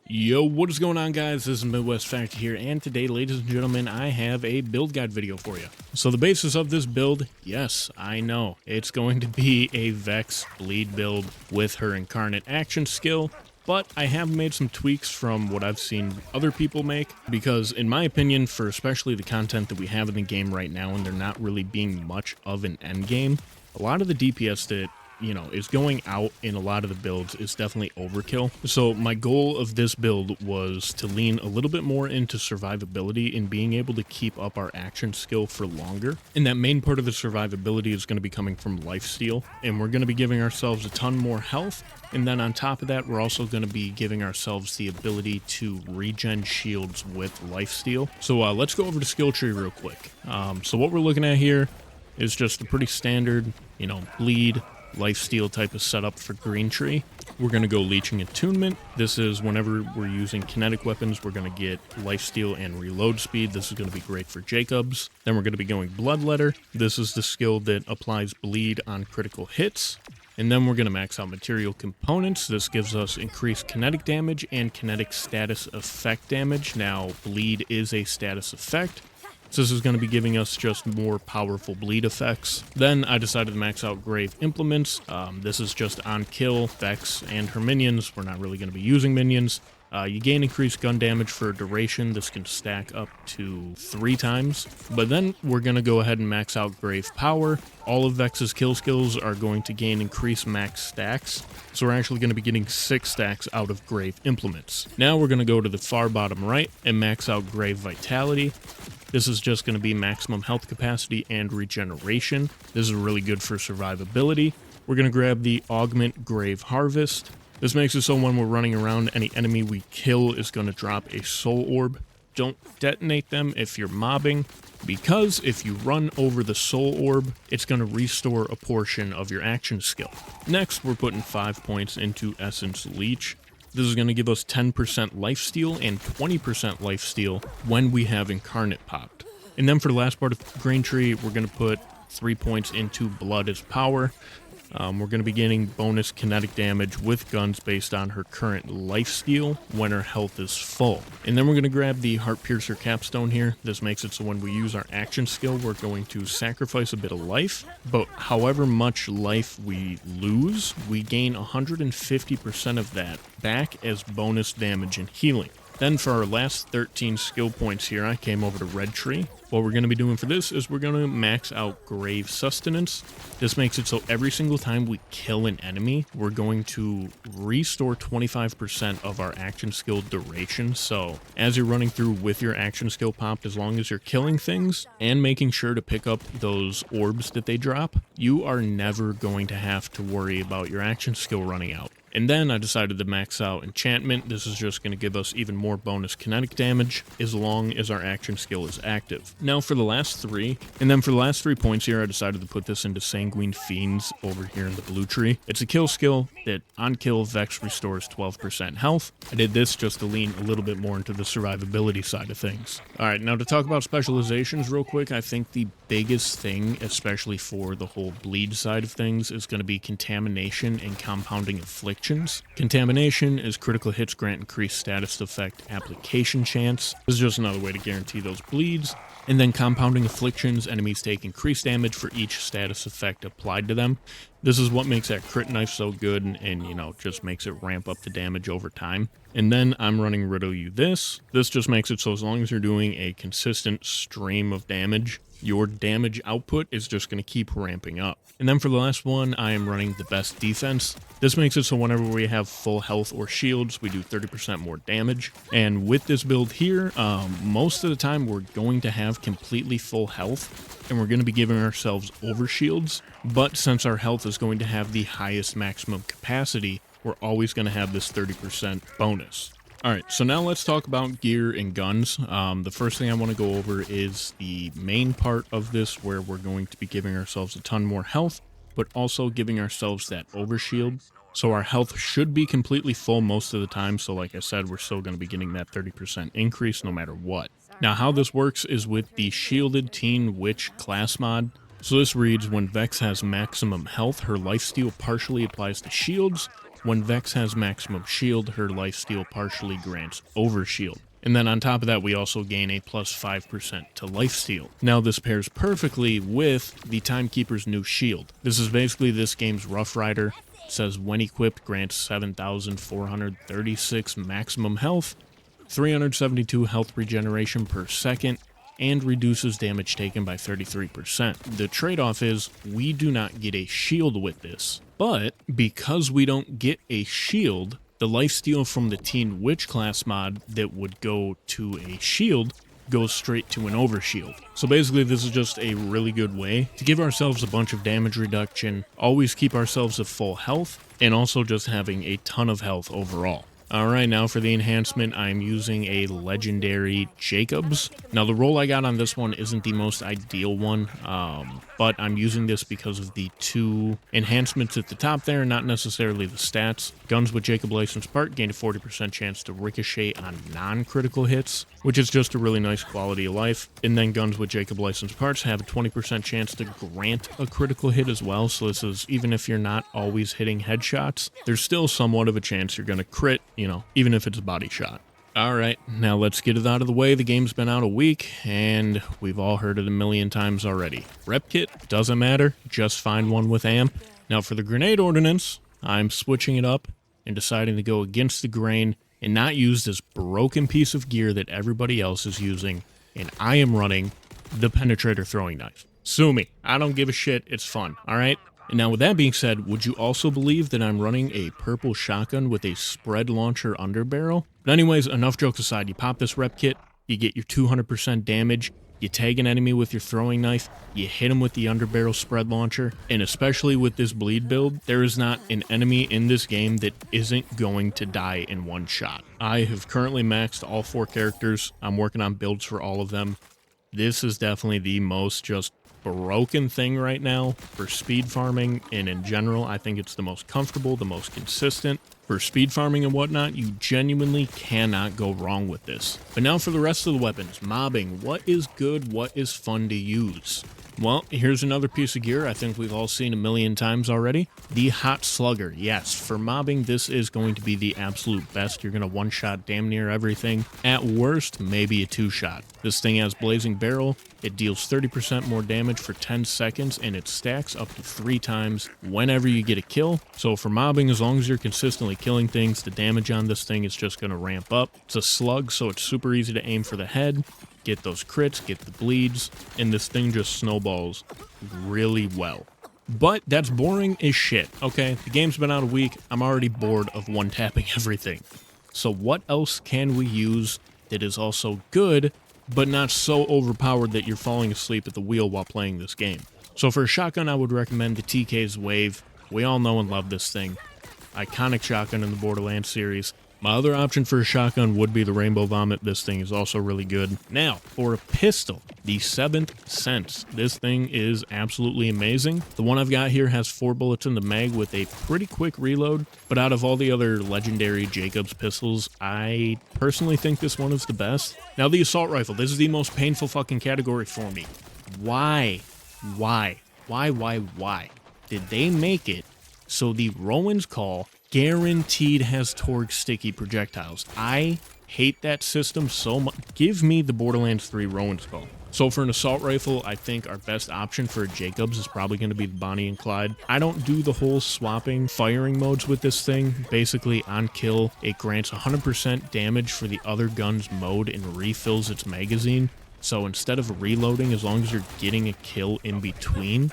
Yo, what is going on, guys? This is Midwest Factor here, and today, ladies and gentlemen, I have a build guide video for you. So the basis of this build, yes, I know, it's going to be a Vex bleed build with her incarnate action skill, but I have made some tweaks from what I've seen other people make, because in my opinion, for especially the content that we have in the game right now, and there not really being much of an end game, a lot of the DPS that is going out in a lot of the builds is definitely overkill. So my goal of this build was to lean a little bit more into survivability and being able to keep up our action skill for longer. And that main part of the survivability is going to be coming from lifesteal, and we're going to be giving ourselves a ton more health. And then on top of that, we're also going to be giving ourselves the ability to regen shields with lifesteal. So let's go over the skill tree real quick. So what we're looking at here is just a pretty standard, bleed, lifesteal type of setup for green tree. We're going to go leeching attunement. This is whenever we're using kinetic weapons, we're going to get lifesteal and reload speed. This is going to be great for Jacobs. Then we're going to be going bloodletter. This is the skill that applies bleed on critical hits. And then we're going to max out material components. This gives us increased kinetic damage and kinetic status effect damage. Now, bleed is a status effect, so this is going to be giving us just more powerful bleed effects. Then I decided to max out Grave Implements. This is just on kill, Vex, and her minions. We're not really going to be using minions. You gain increased gun damage for a duration. This can stack up to 3 times. But then we're going to go ahead and max out Grave Power. All of Vex's kill skills are going to gain increased max stacks. So we're actually going to be getting 6 stacks out of Grave Implements. Now we're going to go to the far bottom right and max out Grave Vitality. This is just going to be maximum health capacity and regeneration. This is really good for survivability. We're going to grab the Augment Grave Harvest. This makes it so when we're running around, any enemy we kill is going to drop a soul orb. Don't detonate them if you're mobbing, because if you run over the soul orb, it's going to restore a portion of your action skill. Next, we're putting 5 points into Essence Leech. This is going to give us 10% lifesteal and 20% lifesteal when we have Incarnate popped. And then for the last part of Green Tree, we're going to put 3 points into Blood as Power. We're going to be getting bonus kinetic damage with guns based on her current lifesteal when her health is full. And then we're going to grab the Heart Piercer Capstone here. This makes it so when we use our action skill, we're going to sacrifice a bit of life, but however much life we lose, we gain 150% of that back as bonus damage and healing. Then for our last 13 skill points here, I came over to Red Tree. What we're going to be doing for this is we're going to max out Grave Sustenance. This makes it so every single time we kill an enemy, we're going to restore 25% of our action skill duration. So as you're running through with your action skill popped, as long as you're killing things and making sure to pick up those orbs that they drop, you are never going to have to worry about your action skill running out. And then I decided to max out Enchantment. This is just going to give us even more bonus kinetic damage as long as our action skill is active. Now for the last 3, and then for the last 3 points here, I decided to put this into Sanguine Fiends over here in the blue tree. It's a kill skill that on kill Vex restores 12% health. I did this just to lean a little bit more into the survivability side of things. Alright, now to talk about specializations real quick, I think the biggest thing, especially for the whole bleed side of things, is going to be Contamination and Compounding Afflictions. Contamination is critical hits grant increased status effect application chance. This is just another way to guarantee those bleeds. And then Compounding Afflictions, enemies take increased damage for each status effect applied to them. This is what makes that crit knife so good and just makes it ramp up the damage over time. And then I'm running Riddle You This. This just makes it so as long as you're doing a consistent stream of damage, your damage output is just going to keep ramping up. And then for the last one, I am running the Best Defense. This makes it so whenever we have full health or shields, we do 30% more damage. And with this build here, most of the time we're going to have completely full health, and we're going to be giving ourselves overshields. But since our health is going to have the highest maximum capacity, we're always going to have this 30% bonus. Alright, so now let's talk about gear and guns. The first thing I want to go over is the main part of this, where we're going to be giving ourselves a ton more health, but also giving ourselves that overshield. So our health should be completely full most of the time, so like I said, we're still going to be getting that 30% increase no matter what. Now how this works is with the Shielded Teen Witch class mod. So this reads, when Vex has maximum health, her lifesteal partially applies to shields, When Vex has maximum shield, her lifesteal partially grants overshield. And then on top of that, we also gain a plus 5% to lifesteal. Now this pairs perfectly with the Timekeeper's new shield. This is basically this game's Rough Rider. It says when equipped grants 7,436 maximum health, 372 health regeneration per second, and reduces damage taken by 33%. The trade-off is we do not get a shield with this, but because we don't get a shield, the lifesteal from the Teen Witch class mod that would go to a shield goes straight to an overshield. So basically this is just a really good way to give ourselves a bunch of damage reduction, always keep ourselves at full health, and also just having a ton of health overall. Alright, now for the enhancement, I'm using a legendary Jacobs. Now the roll I got on this one isn't the most ideal one, but I'm using this because of the two enhancements at the top there, not necessarily the stats. Guns with Jacob License Part gain a 40% chance to ricochet on non-critical hits, which is just a really nice quality of life. And then guns with Jacob License Parts have a 20% chance to grant a critical hit as well, so this is, even if you're not always hitting headshots, there's still somewhat of a chance you're going to crit, you know, even if it's a body shot. Alright, now let's get it out of the way. The game's been out a week, and we've all heard it a million times already. Rep kit, doesn't matter, just find one with amp. Now for the grenade ordnance, I'm switching it up and deciding to go against the grain and not use this broken piece of gear that everybody else is using, and I am running the penetrator throwing knife. Sue me, I don't give a shit, it's fun, alright? And now with that being said, would you also believe that I'm running a purple shotgun with a spread launcher underbarrel? But anyways, enough jokes aside, you pop this rep kit, you get your 200% damage, you tag an enemy with your throwing knife, you hit him with the underbarrel spread launcher, and especially with this bleed build, there is not an enemy in this game that isn't going to die in one shot. I have currently maxed all 4 characters, I'm working on builds for all of them. This is definitely the most just broken thing right now for speed farming, and in general I think it's the most comfortable, the most consistent. For speed farming and whatnot, you genuinely cannot go wrong with this. But now for the rest of the weapons. Mobbing, what is good, what is fun to use? Well, here's another piece of gear I think we've all seen a million times already. The Hot Slugger. Yes, for mobbing, this is going to be the absolute best. You're going to one-shot damn near everything. At worst, maybe a 2-shot. This thing has Blazing Barrel. It deals 30% more damage for 10 seconds, and it stacks up to 3 times whenever you get a kill. So for mobbing, as long as you're consistently killing things, the damage on this thing is just going to ramp up. It's a slug, so it's super easy to aim for the head, get those crits, get the bleeds, and this thing just snowballs really well. But that's boring as shit, okay? The game's been out a week. I'm already bored of one-tapping everything. So what else can we use that is also good, but not so overpowered that you're falling asleep at the wheel while playing this game? So for a shotgun, I would recommend the TK's Wave. We all know and love this thing. Iconic shotgun in the Borderlands series. My other option for a shotgun would be the Rainbow Vomit. This thing is also really good. Now, for a pistol, the 7th Sense. This thing is absolutely amazing. The one I've got here has 4 bullets in the mag with a pretty quick reload, but out of all the other legendary Jacobs pistols, I personally think this one is the best. Now, the assault rifle. This is the most painful fucking category for me. Why did they make it so the Rowan's Call guaranteed has Torgue sticky projectiles? I hate that system so much. Give me the Borderlands 3 Rowan's Call. So for an assault rifle, I think our best option for a Jacobs is probably going to be the Bonnie and Clyde. I don't do the whole swapping firing modes with this thing. Basically, on kill, it grants 100% damage for the other gun's mode and refills its magazine. So instead of reloading, as long as you're getting a kill in between,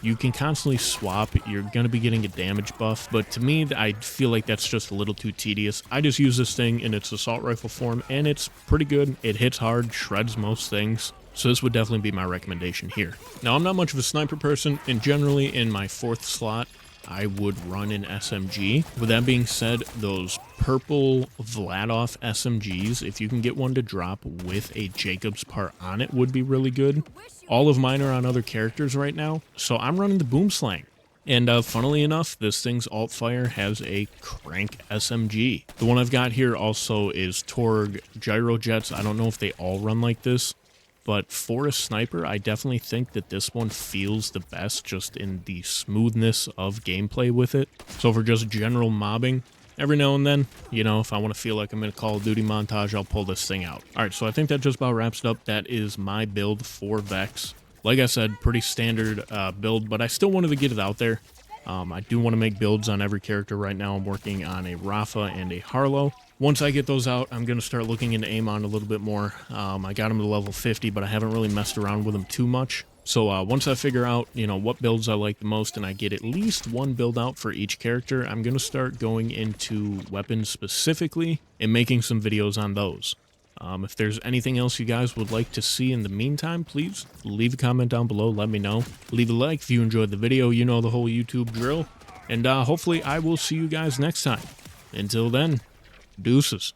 you can constantly swap. You're going to be getting a damage buff, but to me, I feel like that's just a little too tedious. I just use this thing in its assault rifle form, and it's pretty good. It hits hard, shreds most things, so this would definitely be my recommendation here. Now, I'm not much of a sniper person, and generally in my 4th slot, I would run an SMG. With that being said, those purple Vladoff SMGs, if you can get one to drop with a Jacobs part on it, would be really good. All of mine are on other characters right now, so I'm running the Boomslang. And funnily enough, this thing's alt fire has a crank SMG. The one I've got here also is Torgue Gyro Jets. I don't know if they all run like this, but for a sniper, I definitely think that this one feels the best just in the smoothness of gameplay with it. So for just general mobbing, every now and then, you know, if I want to feel like I'm in a Call of Duty montage, I'll pull this thing out. All right, so I think that just about wraps it up. That is my build for Vex. Like I said, pretty standard build, but I still wanted to get it out there. I do want to make builds on every character. Right now I'm working on a Rafa and a Harlow. Once I get those out, I'm going to start looking into Amon a little bit more. I got him to level 50, but I haven't really messed around with him too much. So once I figure out, you know, what builds I like the most and I get at least one build out for each character, I'm going to start going into weapons specifically and making some videos on those. If there's anything else you guys would like to see in the meantime, please leave a comment down below. Let me know. Leave a like if you enjoyed the video. You know the whole YouTube drill. And hopefully I will see you guys next time. Until then, deuces.